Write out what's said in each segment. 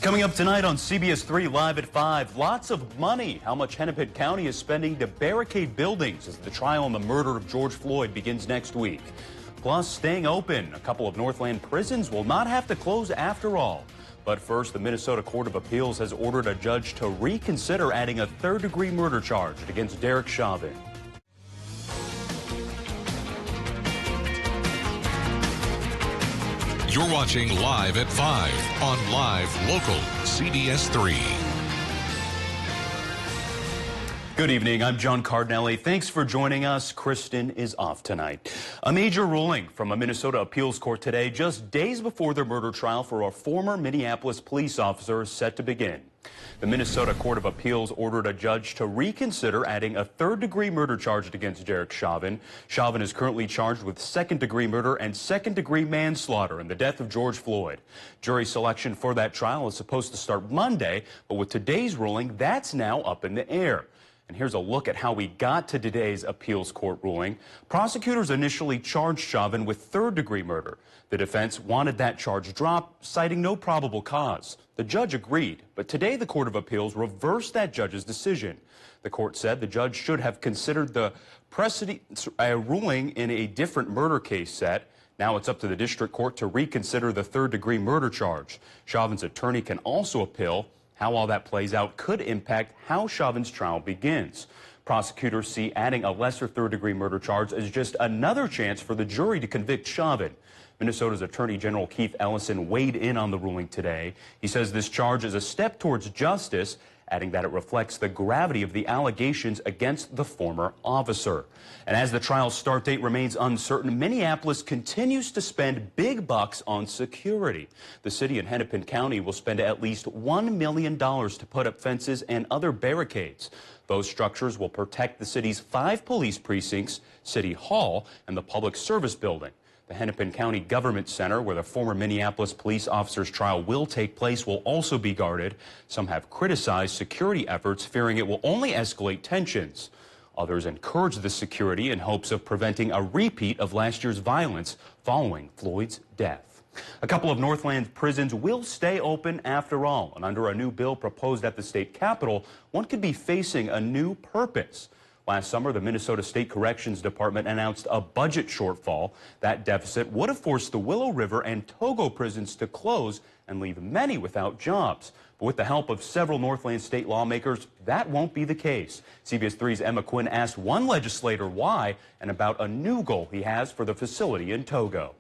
Coming up tonight on CBS3 Live at 5, lots of money. How much Hennepin County is spending to barricade buildings as the trial on the murder of George Floyd begins next week. Plus, staying open. A couple of Northland prisons will not have to close after all. But first, the Minnesota Court of Appeals has ordered a judge to reconsider adding a third-degree murder charge against Derek Chauvin. You're watching Live at 5 on Live Local CBS3. Good evening. I'm John Cardinale. Thanks for joining us. Kristen is off tonight. A major ruling from a Minnesota appeals court today, just days before their murder trial for a former Minneapolis police officer, is set to begin. The Minnesota Court of Appeals ordered a judge to reconsider adding a third-degree murder charge against Derek Chauvin. Chauvin is currently charged with second-degree murder and second-degree manslaughter in the death of George Floyd. Jury selection for that trial is supposed to start Monday, but with today's ruling, that's now up in the air. And here's a look at how we got to today's appeals court ruling. Prosecutors initially charged Chauvin with third-degree murder. The defense wanted that charge dropped, citing no probable cause. The judge agreed, but today the Court of Appeals reversed that judge's decision. The court said the judge should have considered the ruling in a different murder case set. Now it's up to the district court to reconsider the third-degree murder charge. Chauvin's attorney can also appeal. How all that plays out could impact how Chauvin's trial begins. Prosecutors see adding a lesser third-degree murder charge as just another chance for the jury to convict Chauvin. Minnesota's Attorney General Keith Ellison weighed in on the ruling today. He says this charge is a step towards justice, adding that it reflects the gravity of the allegations against the former officer. And as the trial's start date remains uncertain, Minneapolis continues to spend big bucks on security. The city and Hennepin County will spend at least $1 million to put up fences and other barricades. Those structures will protect the city's 5 police precincts, City Hall, and the Public Service Building. The Hennepin County Government Center, where the former Minneapolis police officer's trial will take place, will also be guarded. Some have criticized security efforts, fearing it will only escalate tensions. Others encourage the security in hopes of preventing a repeat of last year's violence following Floyd's death. A couple of Northland prisons will stay open after all, and under a new bill proposed at the state capitol, one could be facing a new purpose. Last summer, the Minnesota State Corrections Department announced a budget shortfall. That deficit would have forced the Willow River and Togo prisons to close and leave many without jobs. But with the help of several Northland state lawmakers, that won't be the case. CBS 3's Emma Quinn asked one legislator why and about a new goal he has for the facility in Togo.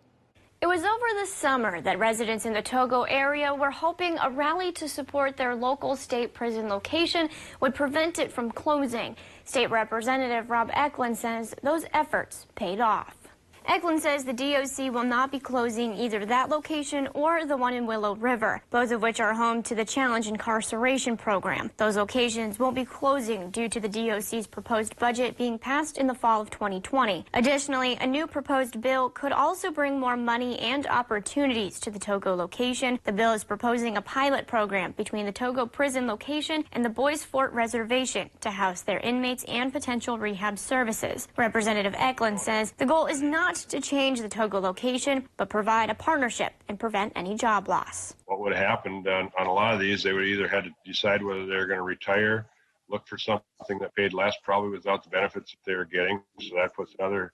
It was over the summer that residents in the Togo area were hoping a rally to support their local state prison location would prevent it from closing. State Representative Rob Eklund says those efforts paid off. Eklund says the DOC will not be closing either that location or the one in Willow River, both of which are home to the Challenge Incarceration program. Those locations won't be closing due to the DOC's proposed budget being passed in the fall of 2020. Additionally, a new proposed bill could also bring more money and opportunities to the Togo location. The bill is proposing a pilot program between the Togo prison location and the Boys Fort Reservation to house their inmates and potential rehab services. Representative Eklund says the goal is not to change the Togo location, but provide a partnership and prevent any job loss. What would have happened on a lot of these, they would either had to decide whether they're going to retire, look for something that paid less, probably without the benefits that they were getting. So that puts another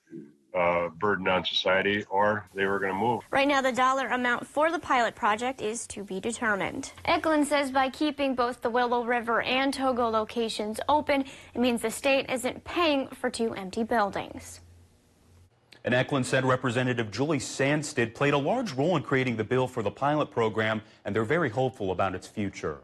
burden on society, or they were going to move. Right now, the dollar amount for the pilot project is to be determined. Eklund says by keeping both the Willow River and Togo locations open, it means the state isn't paying for 2 empty buildings. And Eklund said Representative Julie Sandstad played a large role in creating the bill for the pilot program, and they're very hopeful about its future.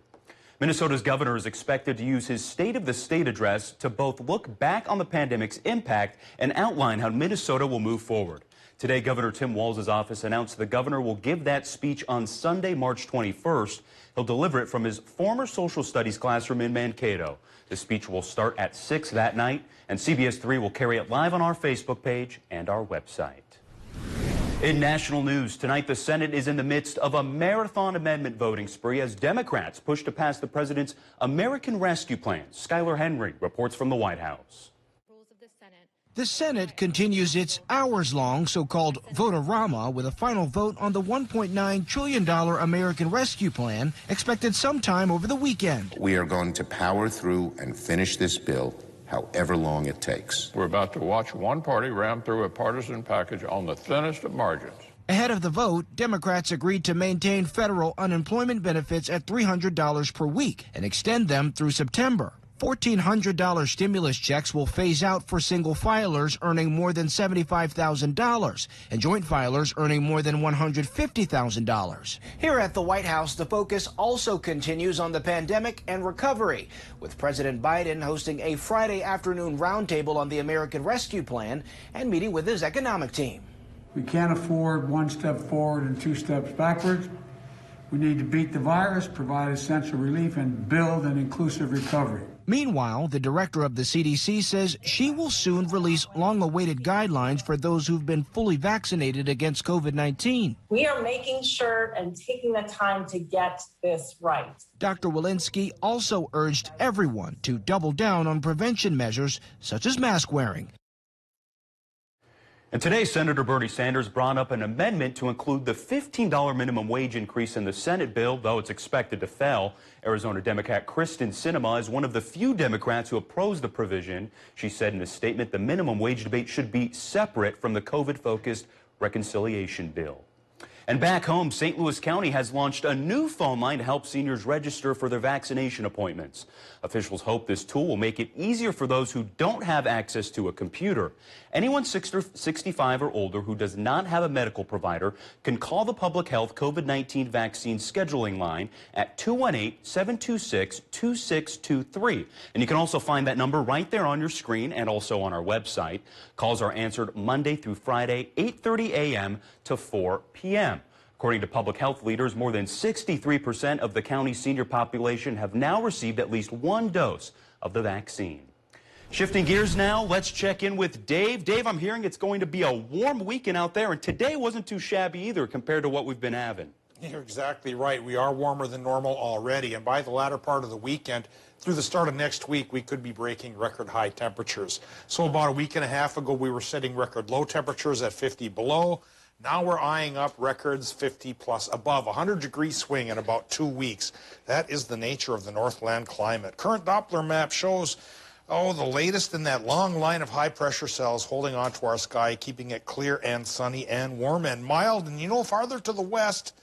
Minnesota's governor is expected to use his State of the State address to both look back on the pandemic's impact and outline how Minnesota will move forward. Today, Governor Tim Walz's office announced the governor will give that speech on Sunday, March 21st. He'll deliver it from his former social studies classroom in Mankato. The speech will start at 6 that night, and CBS 3 will carry it live on our Facebook page and our website. In national news, tonight the Senate is in the midst of a marathon amendment voting spree as Democrats push to pass the president's American Rescue Plan. Skylar Henry reports from the White House. The Senate continues its hours-long so-called vote-a-rama with a final vote on the $1.9 trillion American Rescue Plan expected sometime over the weekend. We are going to power through and finish this bill however long it takes. We're about to watch one party ram through a partisan package on the thinnest of margins. Ahead of the vote, Democrats agreed to maintain federal unemployment benefits at $300 per week and extend them through September. $1,400 stimulus checks will phase out for single filers earning more than $75,000 and joint filers earning more than $150,000. Here at the White House, the focus also continues on the pandemic and recovery, with President Biden hosting a Friday afternoon roundtable on the American Rescue Plan and meeting with his economic team. We can't afford one step forward and two steps backwards. We need to beat the virus, provide essential relief, and build an inclusive recovery. Meanwhile, the director of the CDC says she will soon release long-awaited guidelines for those who've been fully vaccinated against COVID-19. We are making sure and taking the time to get this right. Dr. Walensky also urged everyone to double down on prevention measures such as mask wearing. And today, Senator Bernie Sanders brought up an amendment to include the $15 minimum wage increase in the Senate bill, though it's expected to fail. Arizona Democrat Kristen Sinema is one of the few Democrats who oppose the provision. She said in a statement the minimum wage debate should be separate from the COVID-focused reconciliation bill. And back home, St. Louis County has launched a new phone line to help seniors register for their vaccination appointments. Officials hope this tool will make it easier for those who don't have access to a computer. Anyone 65 or older who does not have a medical provider can call the Public Health COVID-19 vaccine scheduling line at 218-726-2623. And you can also find that number right there on your screen and also on our website. Calls are answered Monday through Friday, 8:30 a.m. to 4 p.m. According to public health leaders, more than 63% of the county's senior population have now received at least one dose of the vaccine. Shifting gears now, let's check in with Dave. Dave, I'm hearing it's going to be a warm weekend out there, and today wasn't too shabby either compared to what we've been having. You're exactly right. We are warmer than normal already, and by the latter part of the weekend, through the start of next week, we could be breaking record high temperatures. So about a week and a half ago, we were setting record low temperatures at 50 below. Now we're eyeing up records 50 plus above, 100-degree swing in about 2 weeks. That is the nature of the Northland climate. Current Doppler map shows, the latest in that long line of high-pressure cells holding onto our sky, keeping it clear and sunny and warm and mild. And farther to the west,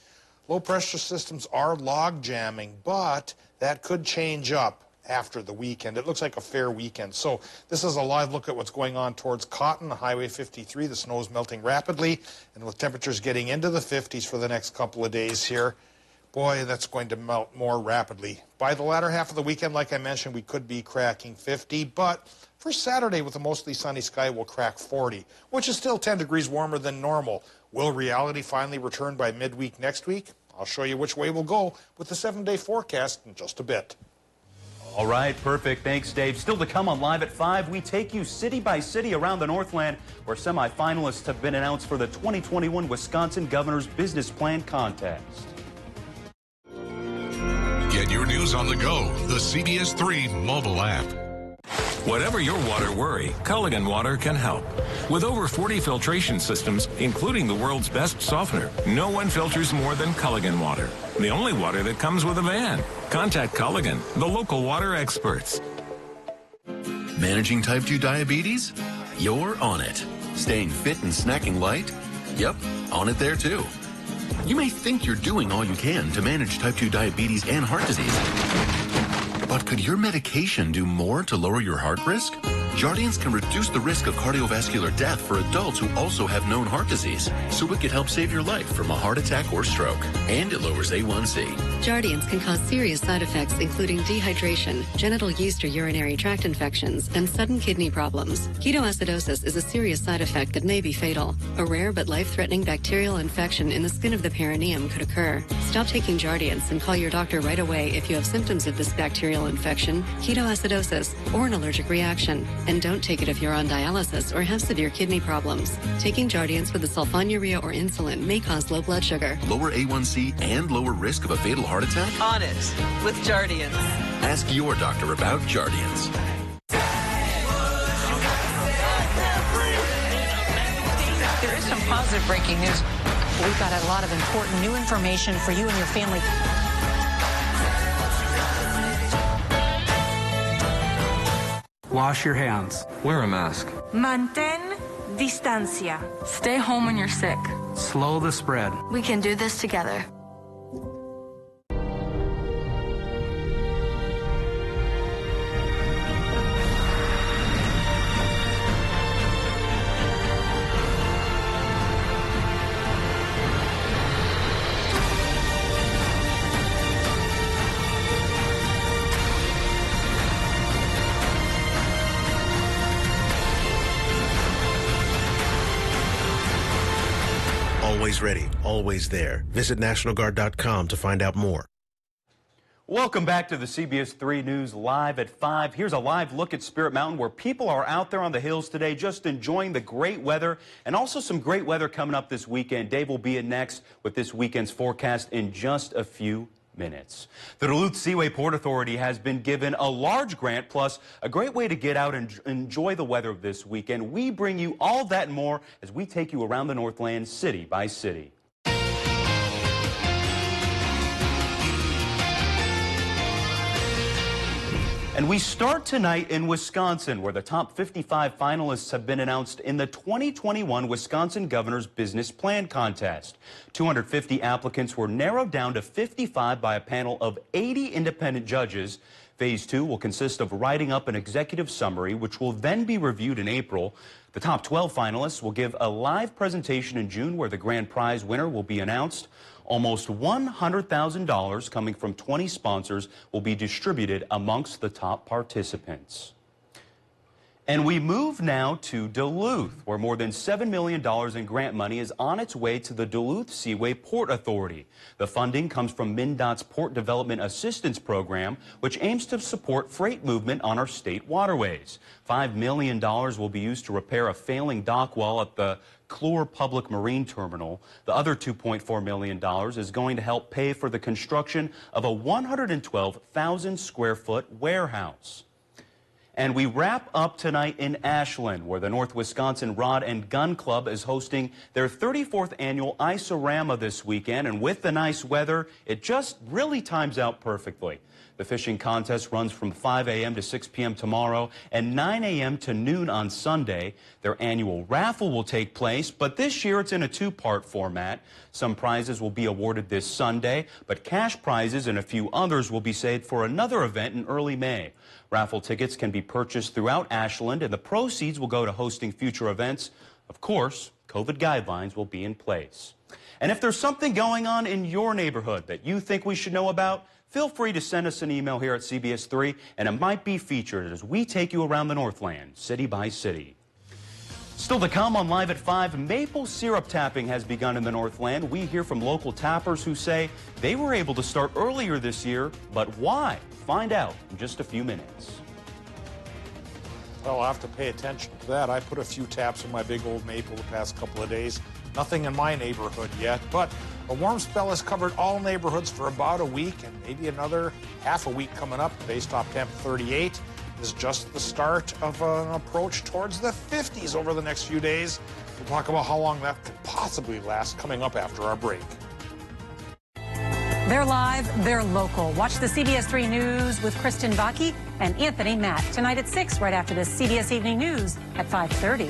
low-pressure systems are log jamming, but that could change up after the weekend. It looks like a fair weekend. So this is a live look at what's going on towards Cotton, Highway 53. The snow is melting rapidly, and with temperatures getting into the 50s for the next couple of days here, boy, that's going to melt more rapidly. By the latter half of the weekend, like I mentioned, we could be cracking 50, but for Saturday with a mostly sunny sky, we'll crack 40, which is still 10 degrees warmer than normal. Will reality finally return by midweek next week? I'll show you which way we'll go with the 7-day forecast in just a bit. All right, perfect. Thanks, Dave. Still to come on Live at 5, we take you city by city around the Northland where semifinalists have been announced for the 2021 Wisconsin Governor's Business Plan Contest. Get your news on the go, the CBS3 mobile app. Whatever your water worry, Culligan Water can help. With over 40 filtration systems, including the world's best softener, no one filters more than Culligan Water. The only water that comes with a van. Contact Culligan, the local water experts. Managing type 2 diabetes? You're on it. Staying fit and snacking light? Yep, on it there too. You may think you're doing all you can to manage type 2 diabetes and heart disease. But could your medication do more to lower your heart risk? Jardiance can reduce the risk of cardiovascular death for adults who also have known heart disease, so it could help save your life from a heart attack or stroke. And it lowers A1C. Jardiance can cause serious side effects, including dehydration, genital yeast or urinary tract infections, and sudden kidney problems. Ketoacidosis is a serious side effect that may be fatal. A rare but life-threatening bacterial infection in the skin of the perineum could occur. Stop taking Jardiance and call your doctor right away if you have symptoms of this bacterial infection, ketoacidosis, or an allergic reaction. And don't take it if you're on dialysis or have severe kidney problems. Taking Jardiance with a sulfonylurea or insulin may cause low blood sugar, lower A1C, and lower risk of a fatal heart attack? On it with Jardiance. Ask your doctor about Jardiance. positive breaking news. We've got a lot of important new information for you and your family. Wash your hands. Wear a mask. Mantén distancia. Stay home when you're sick. Slow the spread. We can do this together. Always ready, always there. Visit NationalGuard.com to find out more. Welcome back to the CBS 3 News Live at 5. Here's a live look at Spirit Mountain, where people are out there on the hills today just enjoying the great weather, and also some great weather coming up this weekend. Dave will be in next with this weekend's forecast in just a few minutes. The Duluth Seaway Port Authority has been given a large grant, plus a great way to get out and enjoy the weather this weekend. We bring you all that and more as we take you around the Northland city by city. And we start tonight in Wisconsin, where the top 55 finalists have been announced in the 2021 Wisconsin Governor's Business Plan Contest. 250 applicants were narrowed down to 55 by a panel of 80 independent judges. Phase 2 will consist of writing up an executive summary, which will then be reviewed in April. The top 12 finalists will give a live presentation in June, where the grand prize winner will be announced. Almost $100,000 coming from 20 sponsors will be distributed amongst the top participants. And we move now to Duluth, where more than $7 million in grant money is on its way to the Duluth Seaway Port Authority. The funding comes from MnDOT's Port Development Assistance Program, which aims to support freight movement on our state waterways. $5 million will be used to repair a failing dock wall at the Clure Public Marine Terminal. The other $2.4 million is going to help pay for the construction of a 112,000 square foot warehouse. And we wrap up tonight in Ashland, where the North Wisconsin Rod and Gun Club is hosting their 34th annual Ice-O-Rama this weekend. And with the nice weather, it just really times out perfectly. The fishing contest runs from 5 a.m. to 6 p.m. tomorrow and 9 a.m. to noon on Sunday. Their annual raffle will take place, but this year it's in a two-part format. Some prizes will be awarded this Sunday, but cash prizes and a few others will be saved for another event in early May. Raffle tickets can be purchased throughout Ashland, and the proceeds will go to hosting future events. Of course, COVID guidelines will be in place. And if there's something going on in your neighborhood that you think we should know about, feel free to send us an email here at CBS 3, and it might be featured as we take you around the Northland, city by city. Still to come on Live at 5, maple syrup tapping has begun in the Northland. We hear from local tappers who say they were able to start earlier this year, but why? Find out in just a few minutes. Well, I'll have to pay attention to that. I put a few taps in my big old maple the past couple of days. Nothing in my neighborhood yet, but a warm spell has covered all neighborhoods for about a week, and maybe another half a week coming up. Today's top temp 38 is just the start of an approach towards the 50s over the next few days. We'll talk about how long that could possibly last coming up after our break. They're live, they're local. Watch the CBS 3 News with Kristen Baki and Anthony Matt tonight at 6, right after the CBS Evening News at 5:30.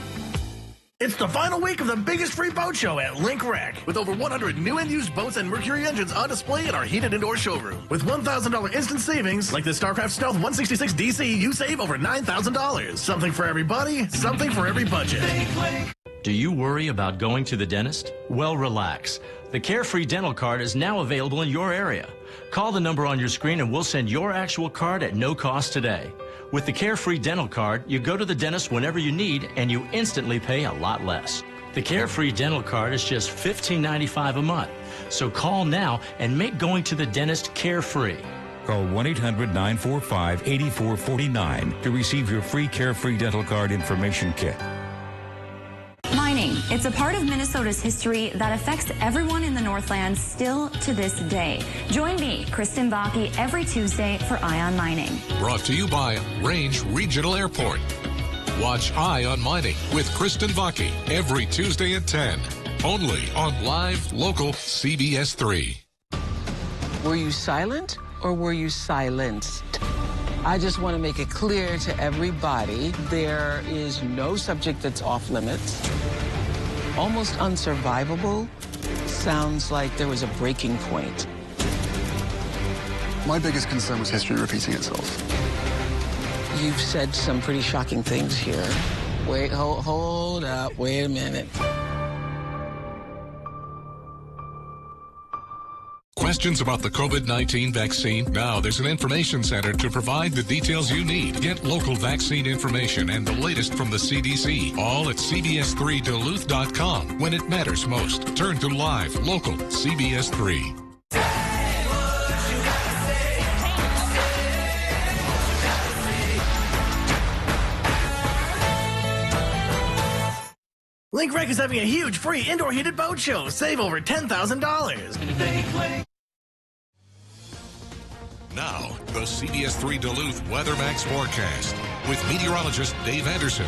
It's the final week of the biggest free boat show at Link Rec. With over 100 new and used boats and Mercury engines on display in our heated indoor showroom. With $1,000 instant savings, like the StarCraft Stealth 166 DC, you save over $9,000. Something for everybody, something for every budget. Do you worry about going to the dentist? Well, relax. The Carefree Dental Card is now available in your area. Call the number on your screen and we'll send your actual card at no cost today. With the Carefree Dental Card, you go to the dentist whenever you need and you instantly pay a lot less. The Carefree Dental Card is just $15.95 a month. So call now and make going to the dentist carefree. Call 1-800-945-8449 to receive your free Carefree Dental Card information kit. Mining. It's a part of Minnesota's history that affects everyone in the Northland still to this day. Join me, Kristen Baki, every Tuesday for Eye on Mining. Brought to you by Range Regional Airport. Watch Eye on Mining with Kristen Baki every Tuesday at 10. Only on live, local CBS 3. Were you silent or were you silenced? I just want to make it clear to everybody, there is no subject that's off limits. Almost unsurvivable sounds like there was a breaking point. My biggest concern was history repeating itself. You've said some pretty shocking things here. Wait, hold up, wait a minute. Questions about the COVID-19 vaccine? Now there's an information center to provide the details you need. Get local vaccine information and the latest from the CDC, all at CBS3Duluth.com. When it matters most, turn to live, local CBS3. Link Rec is having a huge free indoor heated boat show. Save over $10,000. Now, the CBS3 Duluth Weather Max forecast with meteorologist Dave Anderson.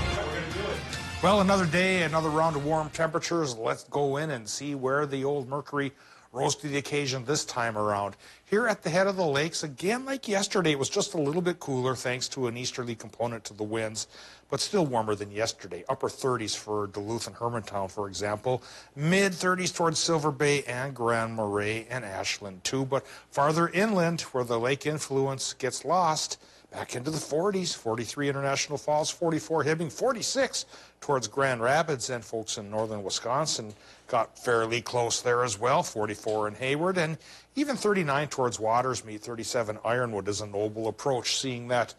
Well, another day, another round of warm temperatures. Let's go in and see where the old Mercury rose to the occasion this time around. Here at the head of the lakes, again, like yesterday, it was just a little bit cooler thanks to an easterly component to the winds, but still warmer than yesterday. Upper 30s for Duluth and Hermantown, for example. Mid 30s towards Silver Bay and Grand Marais and Ashland, too. But farther inland, where the lake influence gets lost, back into the 40s, 43 International Falls, 44 Hibbing, 46 towards Grand Rapids, and folks in northern Wisconsin got fairly close there as well, 44 in Hayward, and even 39 towards Watersmeet, 37 Ironwood is a noble approach, seeing that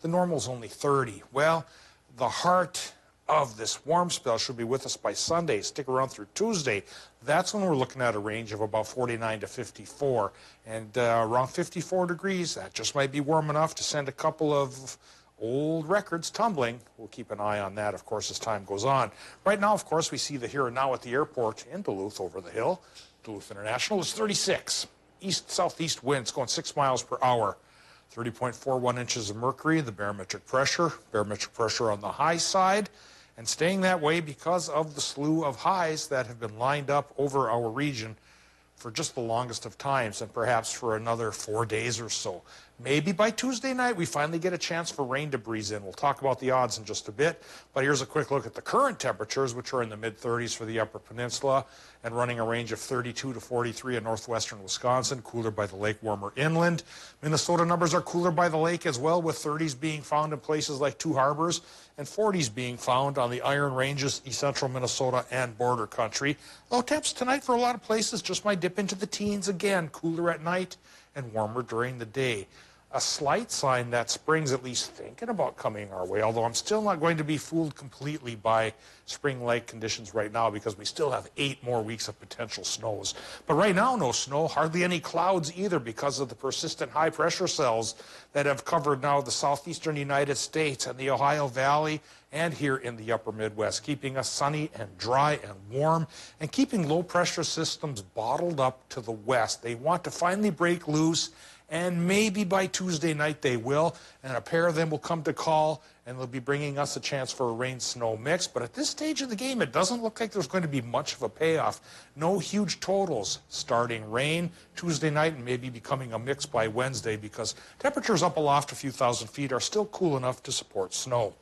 the normal's only 30. Well, the heart of this warm spell should be with us by Sunday. Stick around through Tuesday. That's when we're looking at a range of about 49 to 54. And around 54 degrees, that just might be warm enough to send a couple of old records tumbling. We'll keep an eye on that, of course, as time goes on. Right now, of course, we see the here and now at the airport in Duluth over the hill. Duluth International is 36. East-southeast winds going 6 miles per hour. 30.41 inches of mercury, the barometric pressure on the high side, and staying that way because of the slew of highs that have been lined up over our region for just the longest of times, and perhaps for another 4 days or so. Maybe by Tuesday night we finally get a chance for rain to breeze in. We'll talk about the odds in just a bit, but here's a quick look at the current temperatures, which are in the mid-30s for the Upper Peninsula and running a range of 32 to 43 in northwestern Wisconsin, cooler by the lake, warmer inland. Minnesota numbers are cooler by the lake as well, with 30s being found in places like Two Harbors and 40s being found on the Iron Ranges, east central Minnesota, and border country. Low temps tonight for a lot of places just might dip into the teens again, cooler at night and warmer during the day. A slight sign that spring's at least thinking about coming our way, although I'm still not going to be fooled completely by spring-like conditions right now because we still have 8 more weeks of potential snows. But right now, no snow, hardly any clouds either because of the persistent high-pressure cells that have covered now the southeastern United States and the Ohio Valley and here in the upper Midwest, keeping us sunny and dry and warm and keeping low-pressure systems bottled up to the west. They want to finally break loose, and maybe by Tuesday night they will, and a pair of them will come to call, and they'll be bringing us a chance for a rain-snow mix. But at this stage of the game, it doesn't look like there's going to be much of a payoff. No huge totals. Starting rain Tuesday night and maybe becoming a mix by Wednesday because temperatures up aloft a few thousand feet are still cool enough to support snow.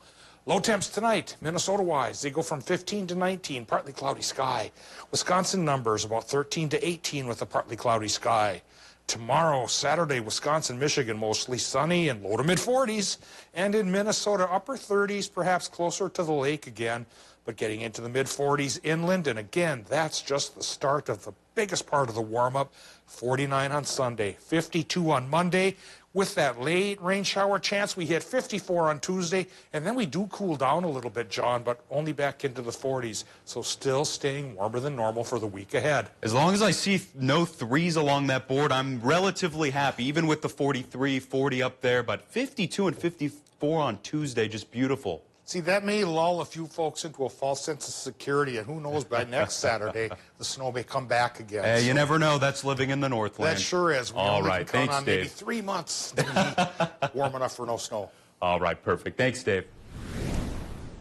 Low temps tonight, Minnesota-wise, they go from 15 to 19, partly cloudy sky. Wisconsin numbers about 13 to 18 with a partly cloudy sky. Tomorrow, Saturday, Wisconsin, Michigan, mostly sunny and low to mid-40s. And in Minnesota, upper 30s, perhaps closer to the lake again, but getting into the mid-40s inland. And again, that's just the start of the biggest part of the warm-up. 49 on Sunday, 52 on Monday. With that late rain shower chance, we hit 54 on Tuesday, and then we do cool down a little bit, John, but only back into the 40s. So still staying warmer than normal for the week ahead. As long as I see no threes along that board, I'm relatively happy, even with the 43, 40 up there, but 52 and 54 on Tuesday, just beautiful. See, that may lull a few folks into a false sense of security, and who knows, by next Saturday, the snow may come back again. Hey, you never know. That's living in the Northland. That sure is. We All only right. can count Thanks, on Dave. maybe 3 months to be warm enough for no snow. All right. Perfect. Thanks, Dave.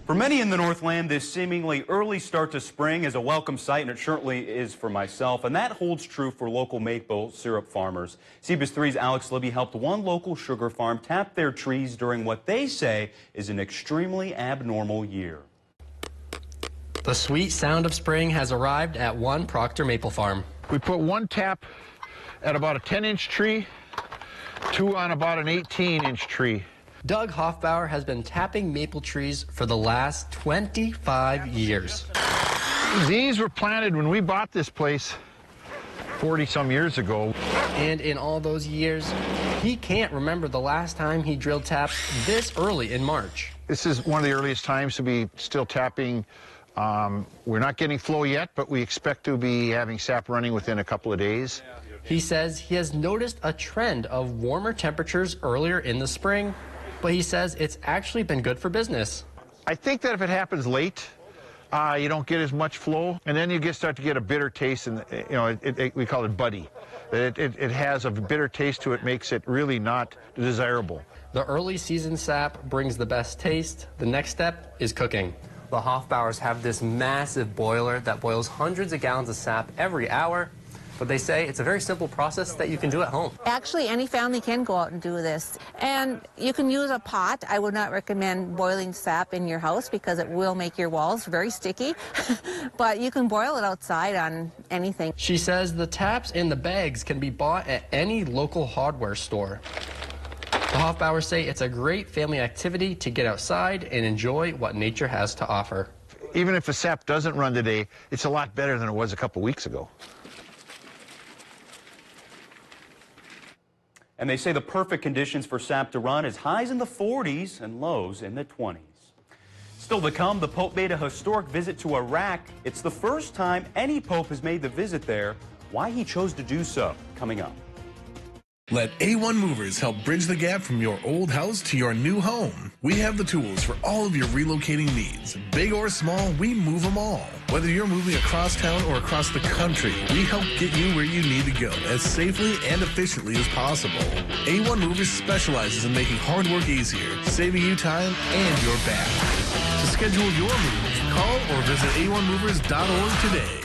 For many in the Northland, this seemingly early start to spring is a welcome sight, and it certainly is for myself. And that holds true for local maple syrup farmers. CBS3's Alex Libby helped one local sugar farm tap their trees during what they say is an extremely abnormal year. The sweet sound of spring has arrived at one Proctor maple farm. We put one tap at about a 10-inch tree, two on about an 18-inch tree. Doug Hoffbauer has been tapping maple trees for the last 25 years. These were planted when we bought this place 40-some years ago. And in all those years, he can't remember the last time he drilled taps this early in March. This is one of the earliest times to be still tapping. We're not getting flow yet, but we expect to be having sap running within a couple of days. He says he has noticed a trend of warmer temperatures earlier in the spring, but he says it's actually been good for business. I think that if it happens late, you don't get as much flow, and then you start to get a bitter taste, and we call it buddy. It has a bitter taste to it, makes it really not desirable. The early season sap brings the best taste. The next step is cooking. The Hoffbauers have this massive boiler that boils hundreds of gallons of sap every hour. But they say it's a very simple process that you can do at home. Actually, any family can go out and do this. And you can use a pot. I would not recommend boiling sap in your house because it will make your walls very sticky. But you can boil it outside on anything. She says the taps in the bags can be bought at any local hardware store. The Hoffbauers say it's a great family activity to get outside and enjoy what nature has to offer. Even if the sap doesn't run today, it's a lot better than it was a couple weeks ago. And they say the perfect conditions for sap to run is highs in the 40s and lows in the 20s. Still to come, the Pope made a historic visit to Iraq. It's the first time any Pope has made the visit there. Why he chose to do so, coming up. Let A1 Movers help bridge the gap from your old house to your new home. We have the tools for all of your relocating needs. Big or small, we move them all. Whether you're moving across town or across the country, we help get you where you need to go as safely and efficiently as possible. A1 Movers specializes in making hard work easier, saving you time and your back. To schedule your move, call or visit a1movers.org today.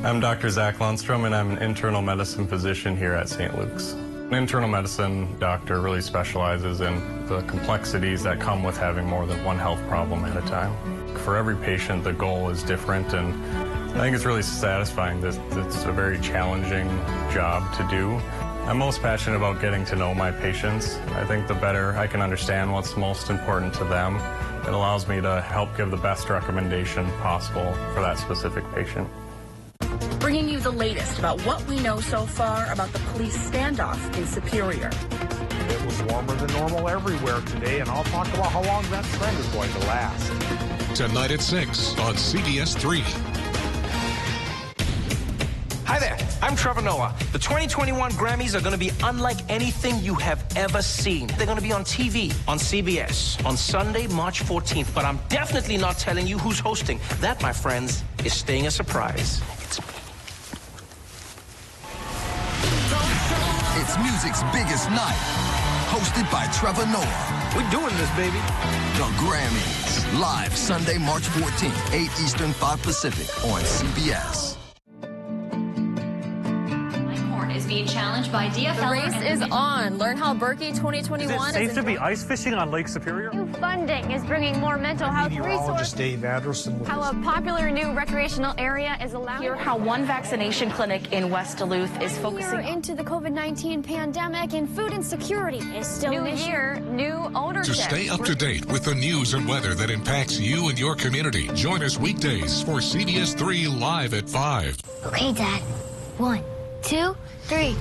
I'm Dr. Zach Lundstrom, and I'm an internal medicine physician here at St. Luke's. An internal medicine doctor really specializes in the complexities that come with having more than one health problem at a time. For every patient, the goal is different, and I think it's really satisfying that it's a very challenging job to do. I'm most passionate about getting to know my patients. I think the better I can understand what's most important to them, it allows me to help give the best recommendation possible for that specific patient. Bringing you the latest about what we know so far about the police standoff in Superior. It was warmer than normal everywhere today, and I'll talk about how long that trend is going to last. Tonight at 6 on CBS3. Hi there, I'm Trevor Noah. The 2021 Grammys are going to be unlike anything you have ever seen. They're going to be on TV, on CBS, on Sunday, March 14th, but I'm definitely not telling you who's hosting. That, my friends, is staying a surprise. It's music's biggest night, hosted by Trevor Noah. We're doing this, baby. The Grammys, live Sunday, March 14th, 8 Eastern, 5 Pacific on CBS. Is being challenged by DFL. The race is on. Learn how Berkey 2021 is safe to be ice fishing on Lake Superior? New funding is bringing more mental health resources. Dave Anderson. How a popular new recreational area is allowed. Hear how one vaccination clinic in West Duluth is focusing into the COVID-19 pandemic, and food insecurity is still new year, new ownership. To stay up to date with the news and weather that impacts you and your community, join us weekdays for CBS 3 Live at 5. Okay, Dad. 1, 2, 3.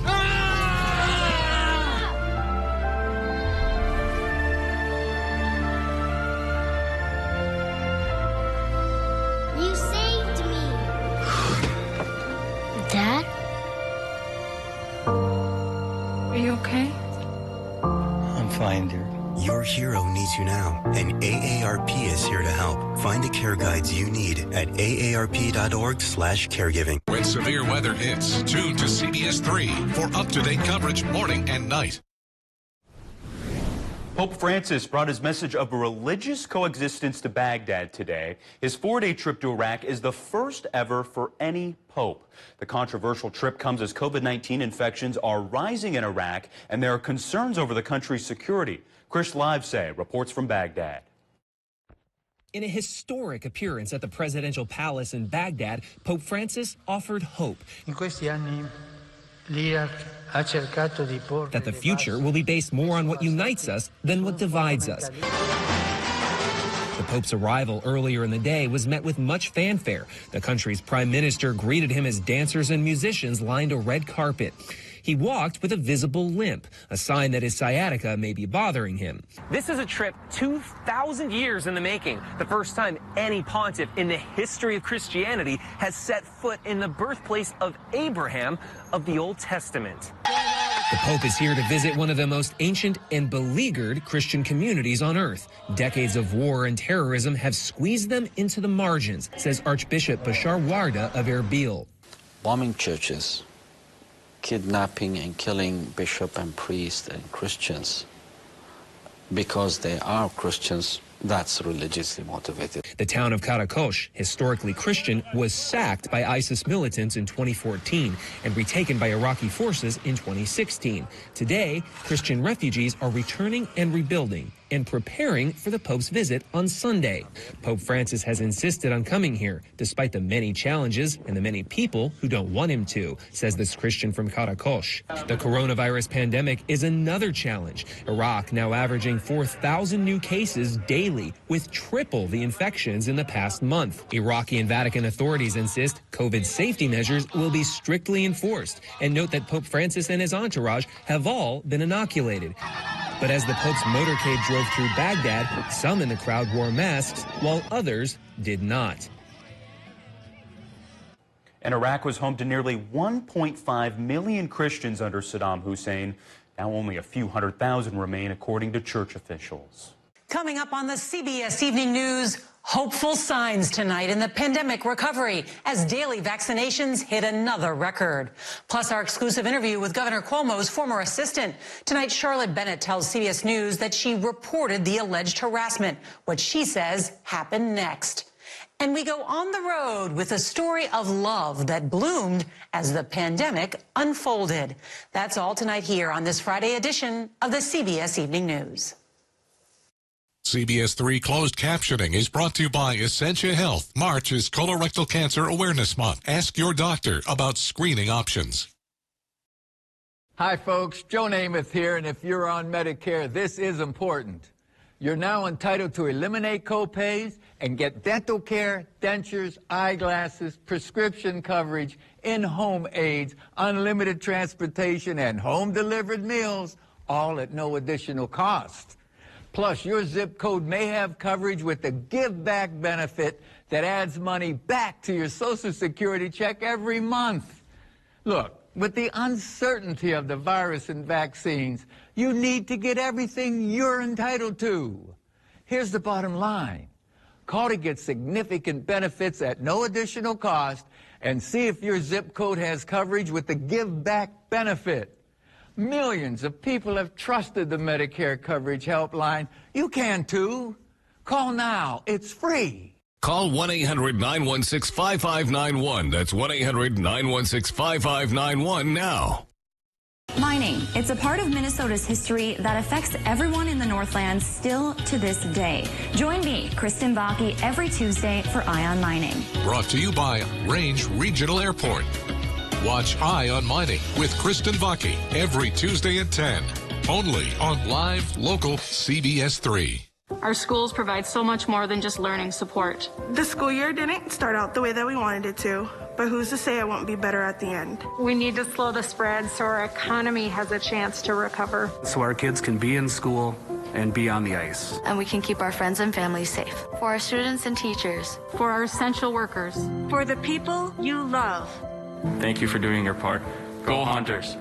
reminder. Your hero needs you now, and AARP is here to help. Find the care guides you need at aarp.org/caregiving. When severe weather hits, tune to CBS3 for up-to-date coverage morning and night. Pope Francis brought his message of religious coexistence to Baghdad today. His 4-day trip to Iraq is the first ever for any pope. The controversial trip comes as COVID-19 infections are rising in Iraq, and there are concerns over the country's security. Chris Livesay reports from Baghdad. In a historic appearance at the presidential palace in Baghdad, Pope Francis offered hope that the future will be based more on what unites us than what divides us. The Pope's arrival earlier in the day was met with much fanfare. The country's prime minister greeted him as dancers and musicians lined a red carpet. He walked with a visible limp, a sign that his sciatica may be bothering him. This is a trip 2,000 years in the making. The first time any pontiff in the history of Christianity has set foot in the birthplace of Abraham of the Old Testament. The Pope is here to visit one of the most ancient and beleaguered Christian communities on earth. Decades of war and terrorism have squeezed them into the margins, says Archbishop Bashar Warda of Erbil. Bombing churches, kidnapping and killing bishop and priest and Christians because they are Christians, that's religiously motivated. The town of Karakosh, historically Christian, was sacked by ISIS militants in 2014 and retaken by Iraqi forces in 2016. Today, Christian refugees are returning and rebuilding and preparing for the Pope's visit on Sunday. Pope Francis has insisted on coming here, despite the many challenges and the many people who don't want him to, says this Christian from Karakosh. The coronavirus pandemic is another challenge. Iraq now averaging 4,000 new cases daily, with triple the infections in the past month. Iraqi and Vatican authorities insist COVID safety measures will be strictly enforced, and note that Pope Francis and his entourage have all been inoculated. But as the Pope's motorcade drove through Baghdad, some in the crowd wore masks, while others did not. And Iraq was home to nearly 1.5 million Christians under Saddam Hussein. Now only a few 100,000 remain, according to church officials. Coming up on the CBS Evening News, hopeful signs tonight in the pandemic recovery as daily vaccinations hit another record. Plus our exclusive interview with Governor Cuomo's former assistant. Tonight, Charlotte Bennett tells CBS News that she reported the alleged harassment, what she says happened next. And we go on the road with a story of love that bloomed as the pandemic unfolded. That's all tonight here on this Friday edition of the CBS Evening News. CBS3 closed captioning is brought to you by Essentia Health. March is Colorectal Cancer Awareness Month. Ask your doctor about screening options. Hi, folks. Joe Namath here, and if you're on Medicare, this is important. You're now entitled to eliminate copays and get dental care, dentures, eyeglasses, prescription coverage, in-home aids, unlimited transportation, and home-delivered meals, all at no additional cost. Plus, your zip code may have coverage with the Give Back benefit that adds money back to your Social Security check every month. Look, with the uncertainty of the virus and vaccines, you need to get everything you're entitled to. Here's the bottom line. Call to get significant benefits at no additional cost and see if your zip code has coverage with the Give Back benefit. Millions of people have trusted the Medicare Coverage Helpline. You can too. Call now. It's free. Call 1-800-916-5591. That's 1-800-916-5591 now. Mining. It's a part of Minnesota's history that affects everyone in the Northlands still to this day. Join me, Kristen Baki, every Tuesday for Eye on Mining. Brought to you by Range Regional Airport. Watch Eye on Mining with Kristen Baki every Tuesday at 10. Only on live local CBS3. Our schools provide so much more than just learning support. The school year didn't start out the way that we wanted it to, but who's to say it won't be better at the end? We need to slow the spread so our economy has a chance to recover. So our kids can be in school and be on the ice. And we can keep our friends and families safe. For our students and teachers. For our essential workers. For the people you love. Thank you for doing your part. Go Hunters!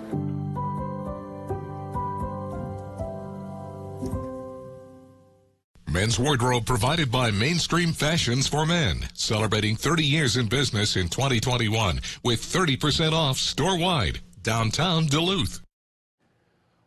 Men's wardrobe provided by Mainstream Fashions for Men, celebrating 30 years in business in 2021 with 30% off store-wide, downtown Duluth.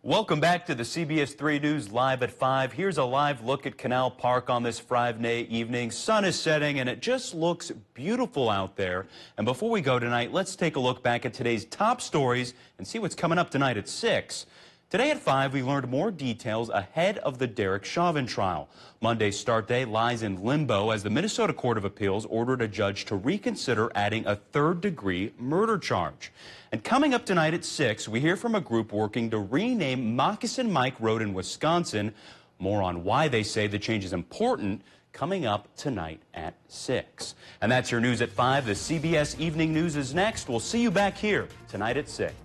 Welcome back to the CBS 3 News Live at 5. Here's a live look at Canal Park on this Friday evening. Sun is setting and it just looks beautiful out there. And before we go tonight, let's take a look back at today's top stories and see what's coming up tonight at 6. Today at 5, we learned more details ahead of the Derek Chauvin trial. Monday's start day lies in limbo as the Minnesota Court of Appeals ordered a judge to reconsider adding a third-degree murder charge. And coming up tonight at 6, we hear from a group working to rename Moccasin Mike Road in Wisconsin. More on why they say the change is important coming up tonight at 6. And that's your news at 5. The CBS Evening News is next. We'll see you back here tonight at 6.